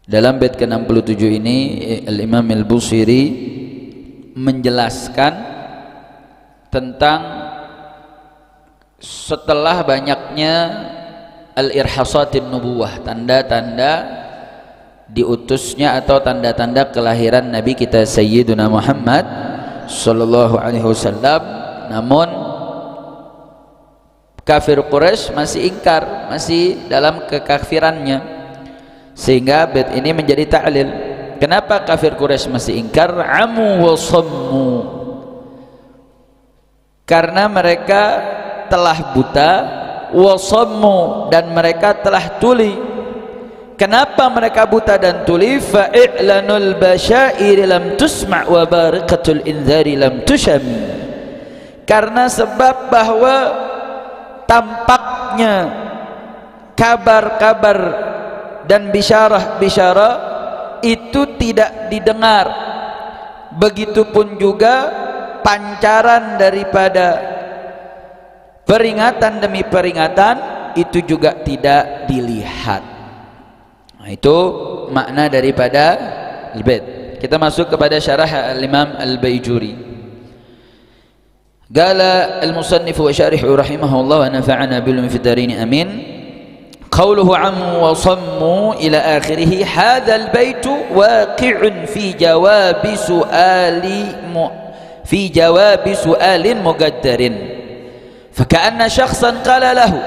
Dalam bait ke-67 ini Al-Imam Al-Busiri menjelaskan tentang setelah banyaknya al-irhasatin nubuwah, tanda-tanda diutusnya atau tanda-tanda kelahiran Nabi kita Sayyiduna Muhammad sallallahu alaihi wasallam, namun kafir Quraisy masih ingkar, masih dalam kekafirannya, sehingga bait ini menjadi ta'lil. Kenapa kafir Quraisy masih ingkar? Amu wa sammu, karena mereka telah buta, wa sammu, dan mereka telah tuli. Kenapa mereka buta dan tuli? Fa'i'lanul basyairi lam tusma' wa barikatul inzari lam tushami, karena sebab bahwa tampaknya kabar-kabar dan bisyarah-bisyarah itu tidak didengar, begitupun juga pancaran daripada peringatan demi peringatan itu juga tidak dilihat. Nah, itu makna daripada al-bait. Kita masuk kepada syarah al-Imam Al-Baijuri. Qala al-musannif wa syarihu rahimahullah wa nafa'ana bil fi darin amin. Qawluhu ammu wa sammu ila akhirih, hadzal baitu waqi'un fi jawabi su'alin muqaddarin, faka'anna shakhsan qala lahu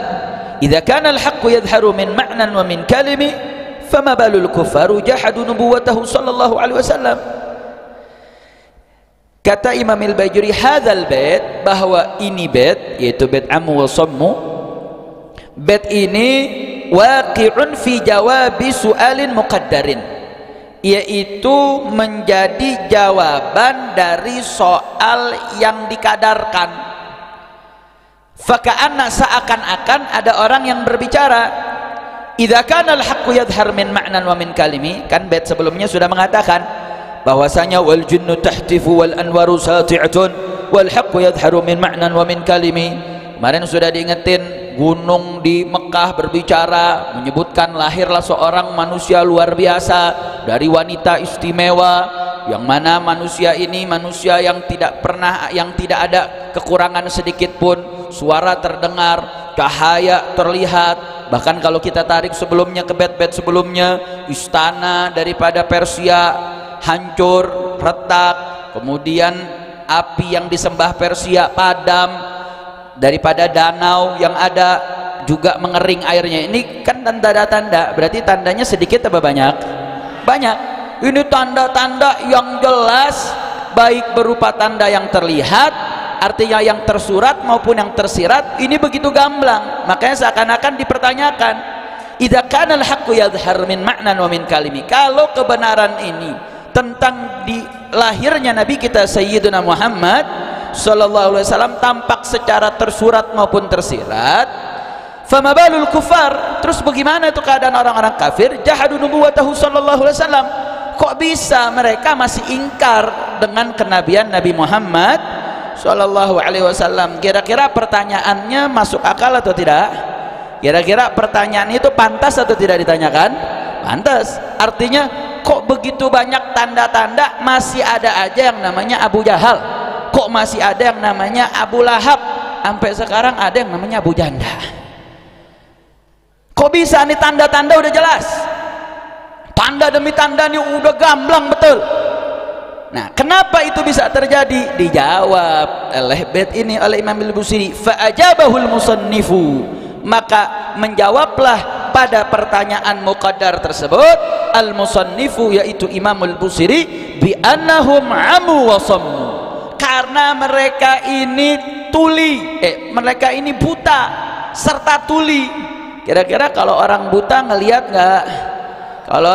idza kana al-haqqu yadhharu min ma'nan wa min kalimi fama balul kuffaru jahadu nubuwwatahu sallallahu alaihi wasallam. Kata Imam Al-Baijuri, hadzal bait, bahwa ini bait, yaitu bait ammu wa sammu, bait ini waqi'un fi jawabi su'alin muqaddarin, yaitu menjadi jawaban dari soal yang dikadarkan. Faka'anna, seakan-akan ada orang yang berbicara, idza kana al-haqqu yadhhar min ma'nan wa min kalimi, kan bait sebelumnya sudah mengatakan bahwasanya wal jinnu tahtifu wal anwaru sati'atun wal haqqu yadhharu min ma'nan wa min kalimi. Kemarin sudah diingetin, gunung di Mekah berbicara, menyebutkan lahirlah seorang manusia luar biasa dari wanita istimewa, yang mana manusia ini manusia yang tidak ada kekurangan sedikit pun, suara terdengar, cahaya terlihat. Bahkan kalau kita tarik sebelumnya ke bait-bait sebelumnya, istana daripada Persia hancur, retak, kemudian api yang disembah Persia padam, daripada danau yang ada juga mengering airnya. Ini kan tanda-tanda, berarti tandanya sedikit apa banyak? Banyak. Ini tanda-tanda yang jelas, baik berupa tanda yang terlihat, artinya yang tersurat maupun yang tersirat, ini begitu gamblang. Makanya seakan-akan dipertanyakan, idza kana al-haqqu yadhhar min ma'nan wa min kalimi, kalau kebenaran ini tentang lahirnya Nabi kita Sayyidina Muhammad sallallahu alaihi wasallam tampak secara tersurat maupun tersirat, fama balul kufar, terus bagaimana itu keadaan orang-orang kafir? Jahadu nubuwatahu sallallahu alaihi wasallam, kok bisa mereka masih ingkar dengan kenabian Nabi Muhammad sallallahu alaihi wasallam? Kira-kira pertanyaannya masuk akal atau tidak? Kira-kira pertanyaan itu pantas atau tidak ditanyakan? Pantas. Artinya kok begitu banyak tanda-tanda masih ada aja yang namanya Abu Jahal, kok masih ada yang namanya Abu Lahab, sampai sekarang ada yang namanya Abu Janda. Kok bisa nih tanda-tanda udah jelas, tanda demi tanda nih udah gamblang betul. Nah, kenapa itu bisa terjadi? Dijawab oleh bait ini oleh Imam Al-Busiri, fa'ajabahul musannifu, maka menjawablah pada pertanyaan muqaddar tersebut al-musannifu, yaitu Imam Al-Busiri, bi annahum amu wa sammu, karena mereka ini mereka ini buta serta tuli. Kira-kira kalau orang buta ngelihat nggak? Kalau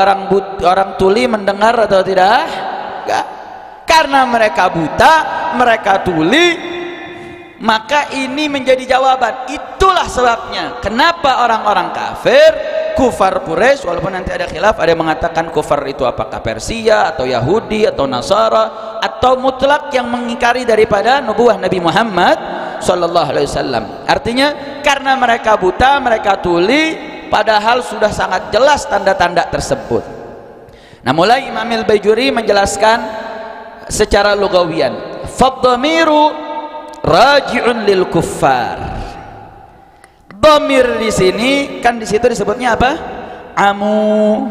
orang tuli mendengar atau tidak? Nggak. Karena mereka buta, mereka tuli, maka ini menjadi jawaban. Itulah sebabnya kenapa orang-orang kafir, kufar Quraisy, walaupun nanti ada khilaf, ada yang mengatakan kufar itu apakah Persia atau Yahudi atau Nasara atau mutlak yang mengingkari daripada nubuah Nabi Muhammad sallallahu alaihi wasallam. Artinya karena mereka buta, mereka tuli, padahal sudah sangat jelas tanda-tanda tersebut. Nah, mulai Imam Al-Bajuri menjelaskan secara lugawian, fadhamiru raji'un lil kuffar. Dhamir di sini kan di situ disebutnya apa? Amu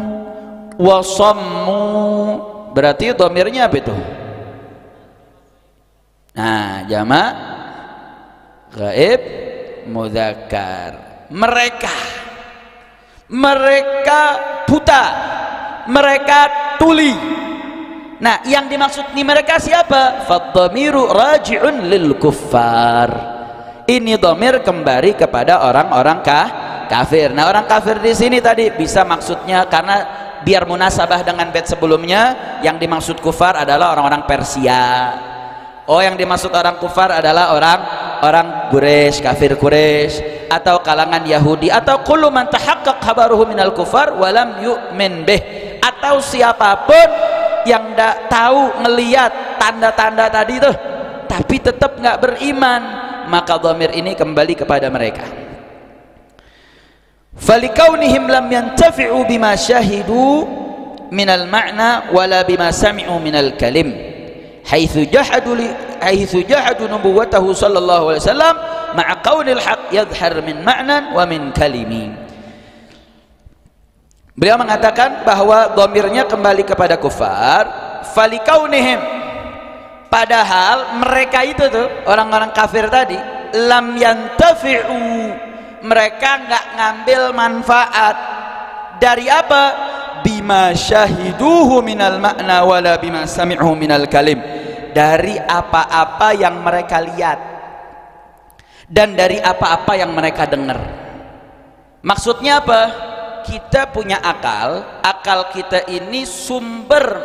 wa sammu. Berarti dhamirnya apa itu? Nah, jamak ghaib mudzakkar. Mereka buta, mereka tuli. Nah, yang dimaksud di mereka siapa? Fadhamiru raji'un lil kuffar. Ini dhamir kembali kepada orang-orang kafir. Nah, orang kafir di sini tadi bisa maksudnya karena biar munasabah dengan bait sebelumnya, yang dimaksud kufar adalah orang-orang Persia. Oh, yang dimaksud orang kufar adalah orang Quraisy, kafir Quraisy, atau kalangan Yahudi, atau kullu man tahaqqaq khabaruhu minal kufar walam yu'min bih, atau siapapun yang tidak tahu melihat tanda-tanda tadi tuh tapi tetap nggak beriman, maka dhamir ini kembali kepada mereka. Falikaunihim lam yantafi'u bima syahidu minal ma'na wala bima sami'u minal kalim haitsu jahadu nubuwwatahu sallallahu alaihi wasallam ma'a qaulil haq yadhhar min ma'nan wa min kalimi. Beliau mengatakan bahwa dhamirnya kembali kepada kufar, falikaunihim, padahal mereka itu tuh orang-orang kafir tadi, lam yantafi'u, mereka nggak ngambil manfaat dari apa? Bima syahiduhu minal makna wala bima sami'uhu minal kalim, dari apa-apa yang mereka lihat dan dari apa-apa yang mereka dengar. Maksudnya apa? Kita punya akal kita ini sumber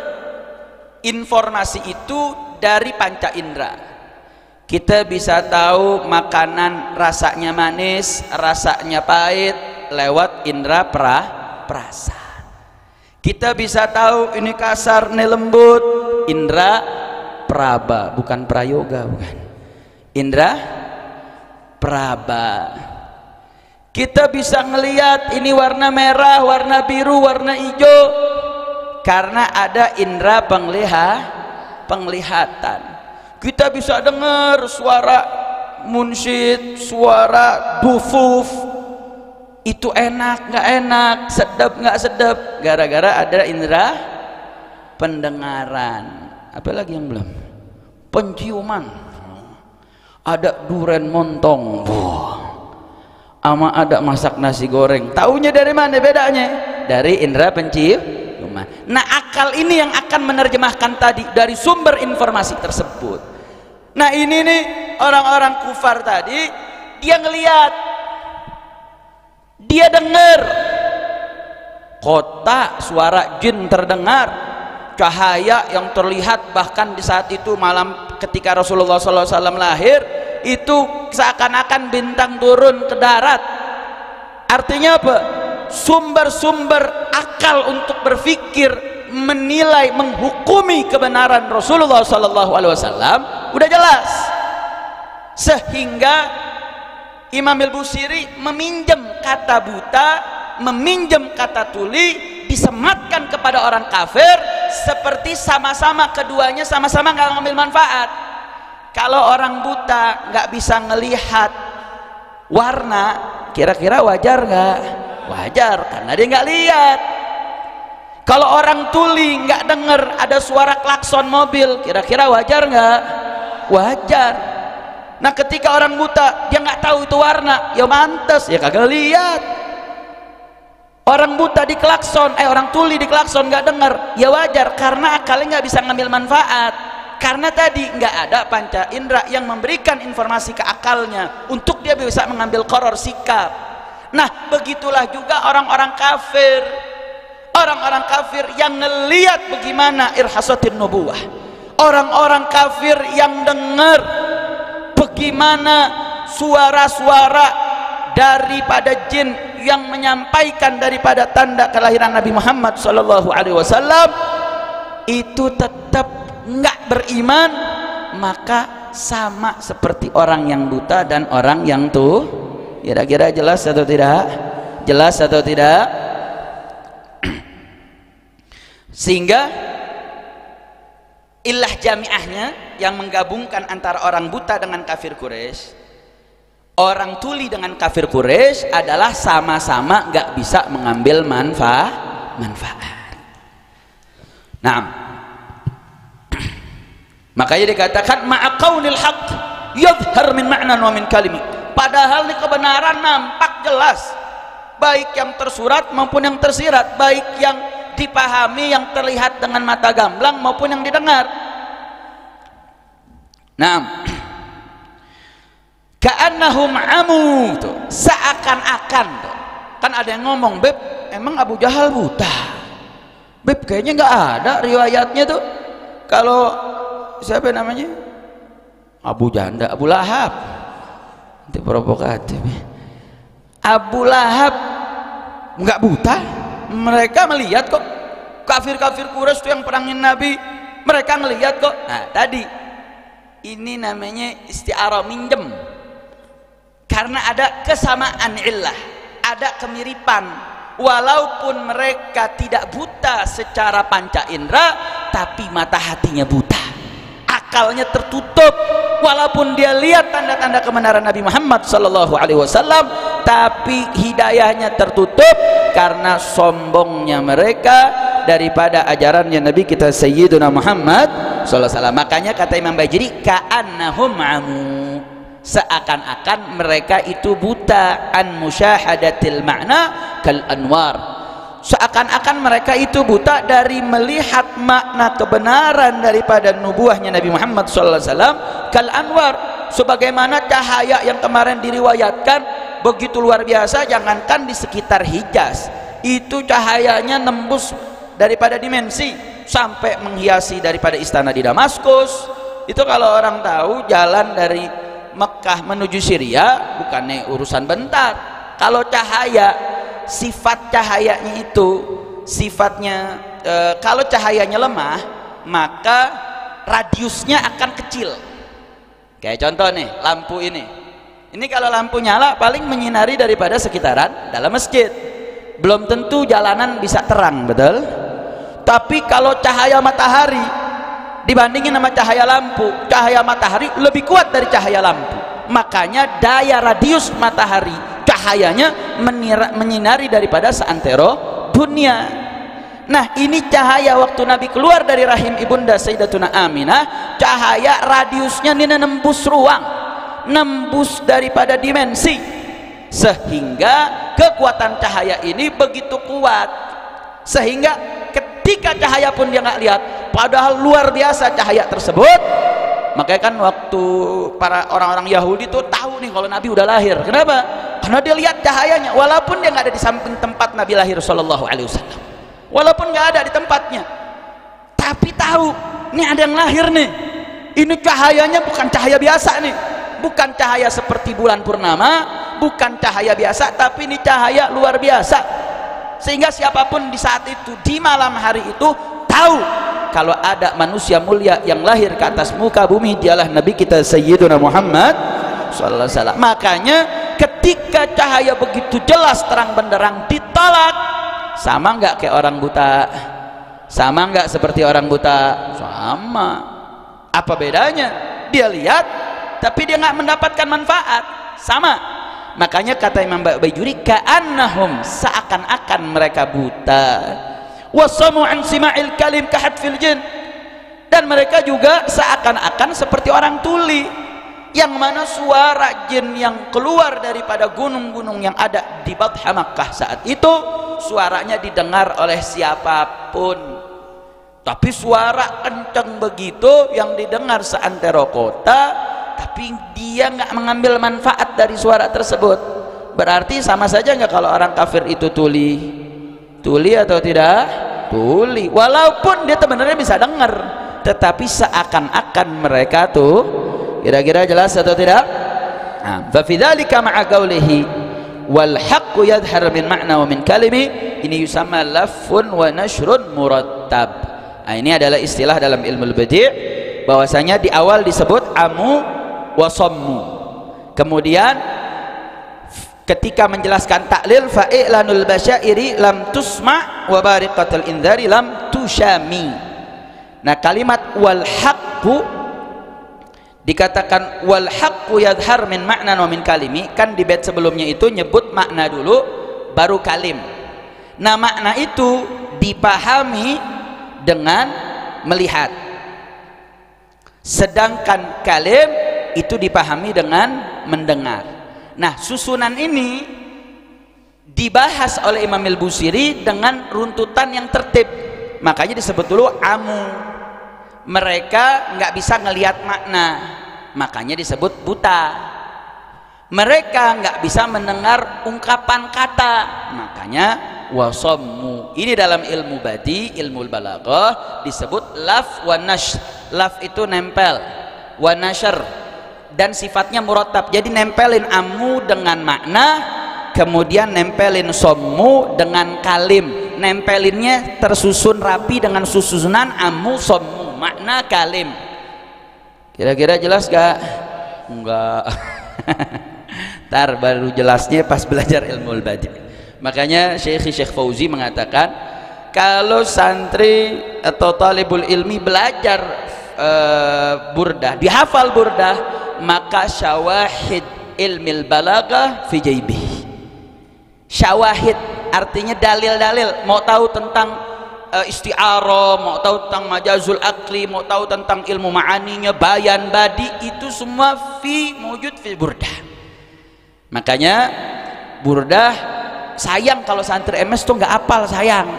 informasi itu dari panca indera. Kita bisa tahu makanan rasanya manis, rasanya pahit lewat indera perasa. Kita bisa tahu ini kasar, ini lembut, indra praba, bukan prayoga, bukan. Indra praba. Kita bisa ngelihat ini warna merah, warna biru, warna hijau karena ada indra penglihatan. Kita bisa dengar suara munsyid, suara dufuf, itu enak nggak enak, sedap nggak sedap, gara-gara ada indera pendengaran. Apa lagi yang belum? Penciuman, ada duren montong, ama ada masak nasi goreng. Taunya dari mana bedanya? Dari indera penciuman. Nah, akal ini yang akan menerjemahkan tadi dari sumber informasi tersebut. Nah, ini nih orang-orang kufar tadi, dia ngelihat, dia dengar, kota suara jin terdengar, cahaya yang terlihat, bahkan di saat itu malam ketika Rasulullah SAW lahir itu seakan-akan bintang turun ke darat. Artinya apa? Sumber-sumber akal untuk berpikir, menilai, menghukumi kebenaran Rasulullah SAW udah jelas, sehingga Imam Al-Busiri meminjam kata buta, meminjam kata tuli, disematkan kepada orang kafir, seperti sama-sama keduanya sama-sama nggak ngambil manfaat. Kalau orang buta nggak bisa ngelihat warna, kira-kira wajar nggak? Wajar, karena dia nggak lihat. Kalau orang tuli nggak dengar ada suara klakson mobil, kira-kira wajar nggak? Wajar. Nah, ketika orang buta dia nggak tahu itu warna, ya mantes, ya kagak lihat. Orang buta di klakson, orang tuli di klakson nggak dengar, ya wajar, karena akalnya nggak bisa ngambil manfaat. Karena tadi nggak ada panca indera yang memberikan informasi ke akalnya untuk dia bisa mengambil qaror, sikap. Nah, begitulah juga orang-orang kafir. Orang-orang kafir yang ngelihat bagaimana irhasatin nubuwah, orang-orang kafir yang dengar bagaimana suara-suara daripada jin yang menyampaikan daripada tanda kelahiran Nabi Muhammad SAW, itu tetap nggak beriman, maka sama seperti orang yang buta dan orang yang tuh. Kira-kira jelas atau tidak? Jelas atau tidak? Sehingga ilah jamiahnya yang menggabungkan antara orang buta dengan kafir Quraisy, orang tuli dengan kafir Quraisy adalah sama-sama gak bisa mengambil manfaat. Nah, makanya dikatakan ma'aqaunil haqq yadhhar min ma'nan wa min kalimi. Padahal ini kebenaran nampak jelas, baik yang tersurat maupun yang tersirat, baik yang dipahami, yang terlihat dengan mata gamblang maupun yang didengar. Nah, ka'annahum amu, seakan-akan tuh. Kan ada yang ngomong, Beb, emang Abu Jahal buta? Beb, kayaknya nggak ada riwayatnya tuh. Kalau siapa namanya? Abu Janda, Abu Lahab. Itu provokatif. Abu Lahab nggak buta? Mereka melihat kok. Kafir-kafir Quraisy itu yang perangin Nabi, mereka melihat kok. Nah, tadi ini namanya isti'arah, minjem. Karena ada kesamaan illah, ada kemiripan. Walaupun mereka tidak buta secara panca indera, tapi mata hatinya buta, akalnya tertutup. Walaupun dia lihat tanda-tanda kebenaran Nabi Muhammad SAW, tapi hidayahnya tertutup karena sombongnya mereka daripada ajarannya Nabi kita Sayyiduna Muhammad SAW. Makanya kata Imam Bajuri, ka'annahum amu, seakan-akan mereka itu buta, an musyahadatil ma'na kal anwar, seakan-akan mereka itu buta dari melihat makna kebenaran daripada nubuahnya Nabi Muhammad SAW, kal anwar, sebagaimana cahaya yang kemarin diriwayatkan begitu luar biasa. Jangankan di sekitar Hijaz, itu cahayanya nembus daripada dimensi sampai menghiasi daripada istana di Damaskus. Itu kalau orang tahu jalan dari Mekah menuju Syria bukannya urusan bentar. Kalau cahaya, sifat cahayanya itu sifatnya kalau cahayanya lemah maka radiusnya akan kecil. Kayak contoh nih, lampu ini kalau lampu nyala paling menyinari daripada sekitaran dalam masjid, belum tentu jalanan bisa terang, betul? Tapi kalau cahaya matahari dibandingin sama cahaya lampu, cahaya matahari lebih kuat dari cahaya lampu. Makanya daya radius matahari cahayanya menyinari daripada seantero dunia. Nah, ini cahaya waktu Nabi keluar dari rahim ibunda Sayyidatuna Aminah, cahaya radiusnya ini nembus ruang, nembus daripada dimensi, sehingga kekuatan cahaya ini begitu kuat, sehingga ketika cahaya pun dia nggak lihat, padahal luar biasa cahaya tersebut. Makanya kan waktu para orang-orang Yahudi tuh tahu nih kalau Nabi udah lahir. Kenapa? Karena dia lihat cahayanya, walaupun dia nggak ada di samping tempat Nabi lahir Shallallahu Alaihi Wasallam, walaupun nggak ada di tempatnya, tapi tahu nih ada yang lahir nih. Ini cahayanya bukan cahaya biasa nih, bukan cahaya seperti bulan purnama, bukan cahaya biasa, tapi ini cahaya luar biasa. Sehingga siapapun di saat itu, di malam hari itu, tahu kalau ada manusia mulia yang lahir ke atas muka bumi, dialah Nabi kita Sayyiduna Muhammad sallallahu alaihi wasallam. Makanya ketika cahaya begitu jelas terang benderang ditolak, sama nggak kayak orang buta? Sama nggak seperti orang buta? Sama. Apa bedanya? Dia lihat tapi dia nggak mendapatkan manfaat. Sama. Makanya kata Imam Bajuri, ka'annahum, seakan-akan mereka buta, wasamu an sima'il kalim kahadfil jin, dan mereka juga seakan-akan seperti orang tuli, yang mana suara jin yang keluar daripada gunung-gunung yang ada di Batha Makkah saat itu suaranya didengar oleh siapapun, tapi suara kencang begitu yang didengar seantero kota, tapi dia nggak mengambil manfaat dari suara tersebut. Berarti sama saja nggak kalau orang kafir itu tuli atau tidak? Tuli, walaupun dia sebenarnya bisa dengar, tetapi seakan-akan mereka tuh, kira-kira jelas atau tidak? Nah, fa fi dzalika ma'a qawlihi wal haqqu yadhhar min ma'na wa min kalimi, ini yusamma lafun wa nashrun murattab. Nah, ini adalah istilah dalam ilmu badi' bahwasanya di awal disebut amu wasammu, kemudian ketika menjelaskan taklil fa'ilanul basyairi lam tusma' wa bariqatul indhari lam batu syami. Nah, kalimat wal haqqu dikatakan wal haqqu yadhhar min ma'nan wa min kalimi, kan di bait sebelumnya itu nyebut makna dulu baru kalim. Nah, makna itu dipahami dengan melihat, sedangkan kalim itu dipahami dengan mendengar. Nah, susunan ini dibahas oleh Imam Al-Busiri dengan runtutan yang tertib, makanya disebut dulu amu. Mereka nggak bisa ngelihat makna, makanya disebut buta. Mereka nggak bisa mendengar ungkapan kata, makanya wasammu. Ini dalam ilmu badi, ilmu balaghah disebut laf wa nashr. Laf itu nempel, wa nashr dan sifatnya murattab. Jadi nempelin amu dengan makna, kemudian nempelin sommu dengan kalim. Nempelinnya tersusun rapi dengan susunan amu sommu, makna kalim. Kira-kira jelas gak? Enggak. Ntar baru jelasnya pas belajar ilmu badi. Makanya Syekh Fauzi mengatakan, kalau santri atau talibul ilmi belajar burdah, dihafal burdah, maka syawahid ilmil balaghah fi jaibih. Syawahid artinya dalil-dalil, mau tahu tentang isti'arah, mau tahu tentang majazul akli, mau tahu tentang ilmu ma'aninya, bayan badi, itu semua mujud fi burdah. Makanya burdah sayang kalau santri MS tuh nggak hafal, sayang.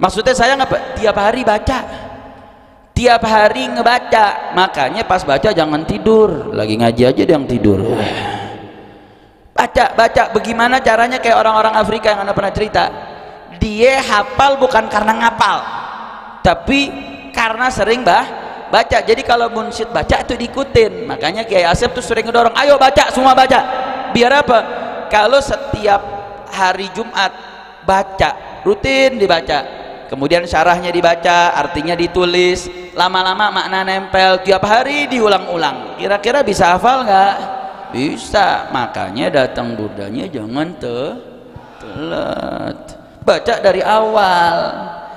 Maksudnya sayang apa? Tiap hari baca, tiap hari ngebaca. Makanya pas baca jangan tidur, lagi ngaji aja dia yang tidur. Baca. Bagaimana caranya? Kayak orang-orang Afrika yang anda pernah cerita, dia hafal bukan karena ngapal, tapi karena sering baca. Jadi kalau munsyid baca itu diikutin. Makanya Kiai Asep tuh sering ngedorong, ayo baca, semua baca. Biar apa? Kalau setiap hari Jumat baca, rutin dibaca, kemudian syarahnya dibaca, artinya ditulis, lama-lama makna nempel, tiap hari diulang-ulang. Kira-kira bisa hafal nggak? Bisa. Makanya datang burdanya jangan telat, baca dari awal.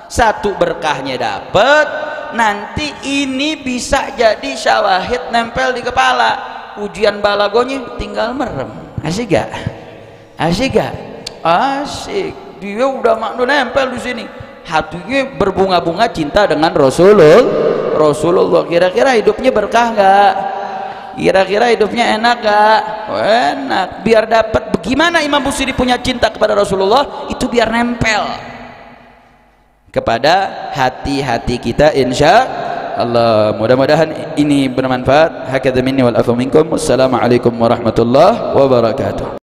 Satu, berkahnya dapat, nanti ini bisa jadi syawahid nempel di kepala. Ujian balagonya tinggal merem. Asik gak? Asik gak? Asik. Dia udah makna nempel di sini, hatinya berbunga-bunga cinta dengan Rasulullah. Kira-kira hidupnya berkah nggak? Kira-kira hidupnya enak gak? Oh, enak. Biar dapat bagaimana Imam Busiri punya cinta kepada Rasulullah, itu biar nempel kepada hati-hati kita, insya Allah. Mudah-mudahan ini bermanfaat. Hakadha minni wal afu minkum. Wassalamualaikum warahmatullahi wabarakatuh.